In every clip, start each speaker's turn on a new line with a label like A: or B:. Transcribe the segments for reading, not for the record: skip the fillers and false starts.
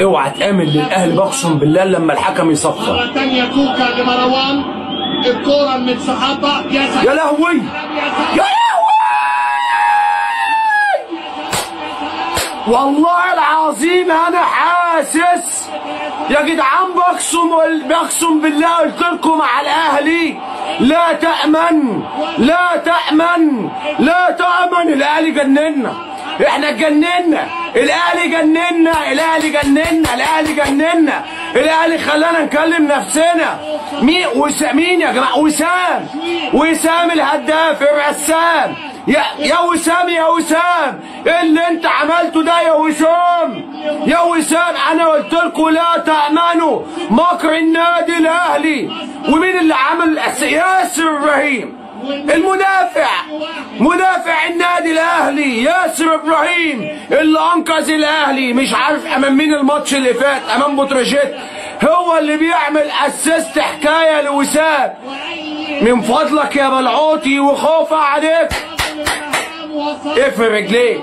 A: اوعى تآمن للاهلي بقسم بالله لما الحكم يصفر.
B: مرة ثانية كوكا لمروان، الكورة المتسحطة.
A: يا لهوي يا لهوي والله العظيم انا حاسس يا جدعان، بقسم بالله قلت لكم على الاهلي لا تأمن لا تأمن لا تأمن. الاهلي جننا، احنا اتجننا، الاهلي جننا، الاهلي جننا، الاهلي جننا، الاهلي خلانا نكلم نفسنا. مين يا جماعه؟ وسام الهداف الرسام. يا وسام يا وسام، ايه اللي انت عملته ده يا وسام؟ يا وسام انا قلت لكم لا تأمنوا مكر النادي الاهلي. ومين اللي عمل؟ ياسر ابراهيم مدافع النادي الاهلي، ياسر ابراهيم اللي انقذ الاهلي. مش عارف امام مين الماتش اللي فات، امام بوتروجيت، هو اللي بيعمل اسيست حكايه لوسام. من فضلك يا بلعوتي وخوف عليك اقفل رجليك،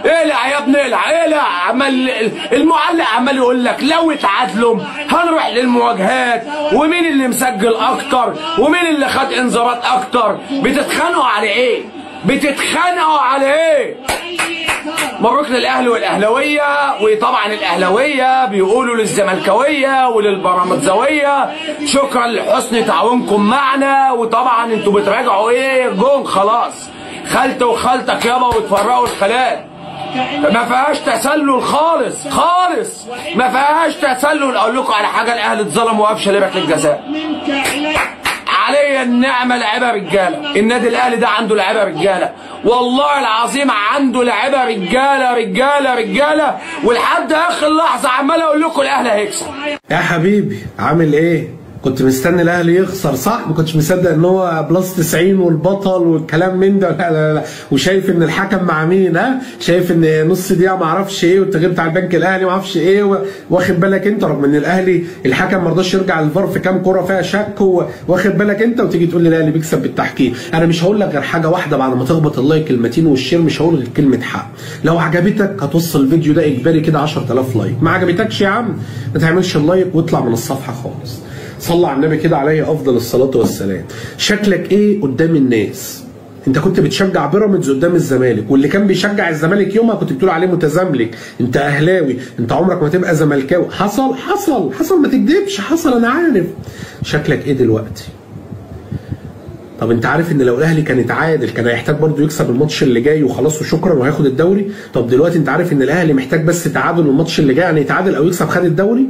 A: اقلع يا ابني اقلع. عمال المعلق عمال يقول لك لو اتعادلوا هنروح للمواجهات، ومين اللي مسجل اكتر ومين اللي خد انذارات اكتر. بتتخانقوا على ايه؟ بتتخانقوا على ايه؟ مبروك للاهلي والاهلاويه. وطبعا الاهلاويه بيقولوا للزملكاويه وللبرامتزاويه شكرا لحسن تعاونكم معنا. وطبعا انتوا بتراجعوا ايه؟ جون خلاص، خالته وخالتك يابا وتفرقوا الخلال. ما فيهاش تسلل خالص خالص، ما فيهاش تسلل. اقول لكم على حاجه، الاهلي اتظلم وقفش لعبك للجزاء. عليا النعمه لعيبه رجاله، النادي الاهلي ده عنده لعيبه رجاله، والله العظيم عنده لعيبه رجاله رجاله رجاله. ولحد اخر لحظه عمال اقول لكم الاهلي هيكسب.
C: يا حبيبي عامل ايه؟ كنت مستني الاهلي يخسر صح؟ ما كنتش مصدق ان هو بلس 90 والبطل والكلام من ده. لا لا لا، وشايف ان الحكم مع مين؟ ها؟ شايف ان نص دقيقه ما اعرفش ايه والتغيير بتاع البنك الاهلي ما اعرفش ايه، واخد بالك انت؟ رغم ان الاهلي الحكم ما رضاش يرجع للفار في كام كوره فيها شك، واخد بالك انت؟ وتيجي تقول لي الاهلي بيكسب بالتحكيم. انا مش هقول لك غير حاجه واحده بعد ما تخبط اللايك كلمتين والشير، مش هقول غير كلمه حق. لو عجبتك هتوصل الفيديو ده اجباري كده 10000 لايك، ما عجبتكش يا عم ما تعملش اللايك واطلع من الصفحه خالص. صلى على النبي كده عليه افضل الصلاه والسلام. شكلك ايه قدام الناس؟ انت كنت بتشجع بيراميدز قدام الزمالك، واللي كان بيشجع الزمالك يومها كنت بتقول عليه متزملك، انت اهلاوي، انت عمرك ما تبقى زملكاوي. حصل ما تكذبش، حصل انا عارف. شكلك ايه دلوقتي؟ طب انت عارف ان لو الاهلي كان اتعادل كان هيحتاج برضه يكسب الماتش اللي جاي وخلاص وشكرا وهياخد الدوري؟ طب دلوقتي انت عارف ان الاهلي محتاج بس تعادل الماتش اللي جاي، يعني يتعادل او يكسب خد الدوري؟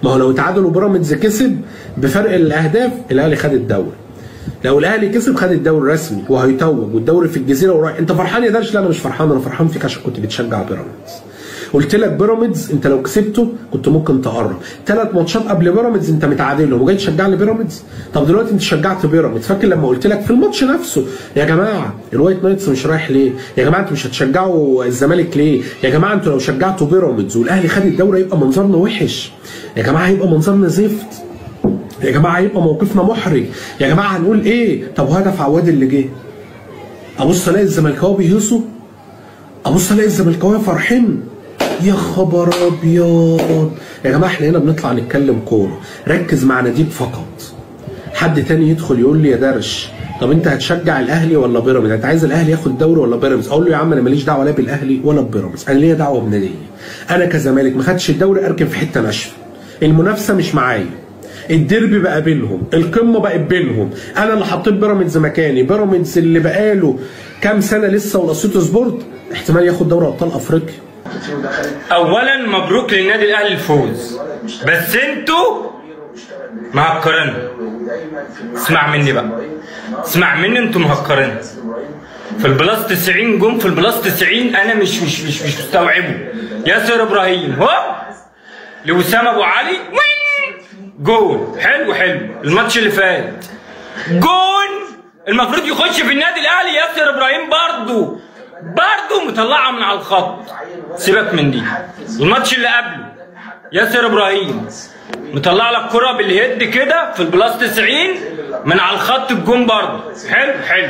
C: ما هو لو اتعادل وبيراميدز كسب بفرق الاهداف الاهلي خد الدوري. لو الاهلي كسب خد الدوري رسمي وهيتوج، والدوري في الجزيره ورايح. انت فرحان يا درش؟ لا انا مش فرحان، انا فرحان فيك عشان كنت بتشجع بيراميدز. قلت لك بيراميدز انت لو كسبته كنت ممكن تقرب. 3 ماتشات قبل بيراميدز انت متعادلهم وجاي تشجع لي بيراميدز؟ طب دلوقتي انت شجعت بيراميدز، فاكر لما قلت لك في الماتش نفسه يا جماعه الوايت نايتس مش رايح ليه؟ يا جماعه انتوا مش هتشجعوا الزمالك ليه؟ يا جماعه انتوا لو شجعتوا بيراميدز والاهلي خد الدوري هيبقى منظرنا وحش، يا جماعه هيبقى منظرنا زفت، يا جماعه هيبقى موقفنا محرج، يا جماعه هنقول ايه؟ طب وهدف عواد اللي جه؟ ابص الاقي الزملكاويه بيهيصوا، ابص الاقي الزملكاويه فرحين. يا خبر ابيض يا جماعه، احنا هنا بنطلع نتكلم كوره، ركز مع ناديك فقط. حد تاني يدخل يقول لي يا درش طب انت هتشجع الاهلي ولا بيراميدز؟ انت عايز الاهلي ياخد الدوري ولا بيراميدز؟ اقول له يا عم انا ماليش دعوه لا بالاهلي ولا ببيراميدز، انا ليا دعوه بناديه. انا كزمالك ما خدش الدوري اركن في حته ناشفه، المنافسه مش معايا، الديربي بقى بينهم، القمه بقت بينهم، انا اللي حطيت بيراميدز مكاني، بيراميدز اللي بقاله كام سنه لسه والاسيوط سبورت احتمال ياخد دوري ابطال افريقيا.
D: اولا مبروك للنادي الاهلي الفوز، بس انتوا مهكرين. اسمع مني بقى، اسمع مني، انتوا مهكرين. في البلاس 90 جم، في البلاس 90 انا مش مستوعبه. ياسر ابراهيم هو لوسام ابو علي جون حلو الماتش اللي فات جون المفروض يخش في النادي الاهلي. ياسر ابراهيم برضه مطلعها من على الخط، سيبك من دي. الماتش اللي قبله ياسر ابراهيم مطلع لك كرة بالهيد كده في البلاس 90 من على الخط الجون برضه حلو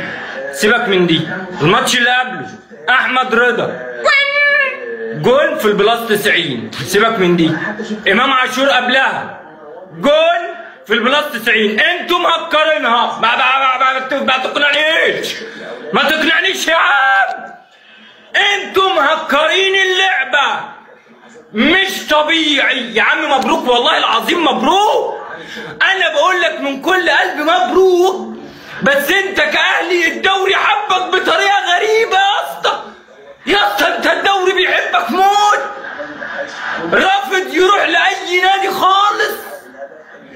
D: سيبك من دي. الماتش اللي قبله احمد رضا جون في البلاس 90. سيبك من دي. امام عاشور قبلها جون في البلاس 90. انتوا مهكرينها. ما تقنعنيش، ما تقنعنيش يا عم. انتوا مهكرين اللعبه مش طبيعي يا عم. مبروك والله العظيم مبروك. انا بقول لك من كل قلبي مبروك. بس انت كاهلي الدوري حبك بطريقه غريبه يا اسطى. يا اسطى انت الدوري بيحبك موت. رافض يروح لاي نادي خالص.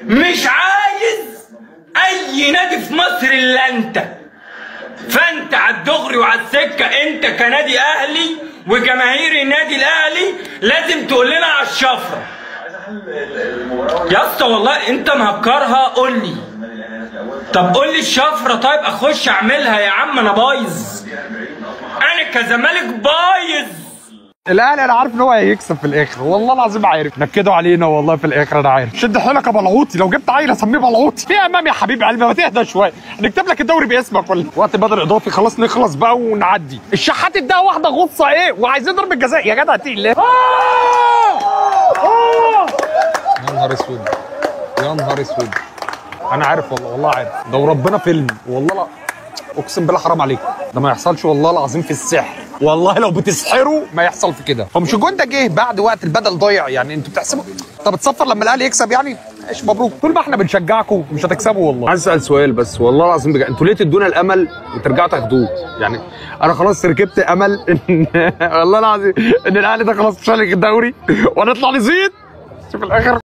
D: مش عايز اي نادي في مصر الا انت. فانت على الدغري وعلى السكه انت كنادي اهلي وجماهير النادي الاهلي لازم تقول لنا على الشفره. يا اسطى والله انت مهكرها. قول لي. طب قول لي الشفره. طيب اخش اعملها يا عم. انا بايظ. انا كزمالك بايظ.
E: الاهلي انا عارف ان هو هيكسب في الاخر، والله العظيم عارف. نكدوا علينا والله في الاخر. انا عارف. شد حيلك يا بلعوطي. لو جبت عيل اسميه بلعوطي. في امام يا حبيب قلبي ما تهدى شويه. هنكتب لك الدوري باسمك ولا وقت بدل اضافي. خلاص نخلص بقى ونعدي. الشحات اداها واحده غصه ايه وعايزين ضربه جزاء يا جدع. تقيل يا نهار اسود، يا نهار اسود. انا عارف والله عارف. ده وربنا فيلم والله. لا اقسم بالله حرام عليك. ده ما يحصلش والله العظيم في السحر. والله لو بتسحروا ما يحصل في كده. هو مش الجون ده جه بعد وقت البدل ضايع يعني. انتوا بتحسبوا طب بتصفر لما الاهلي يكسب يعني. ايش مبروك. طول ما احنا بنشجعكم مش هتكسبوا والله. عايز اسال سؤال بس والله العظيم بجد. انتوا ليه تدونا الامل وترجعوا تاخدوه يعني؟ انا خلاص ركبت امل ان والله العظيم ان الاهلي ده خلاص مش هياخد الدوري ونطلع نزيد. شوف الاخر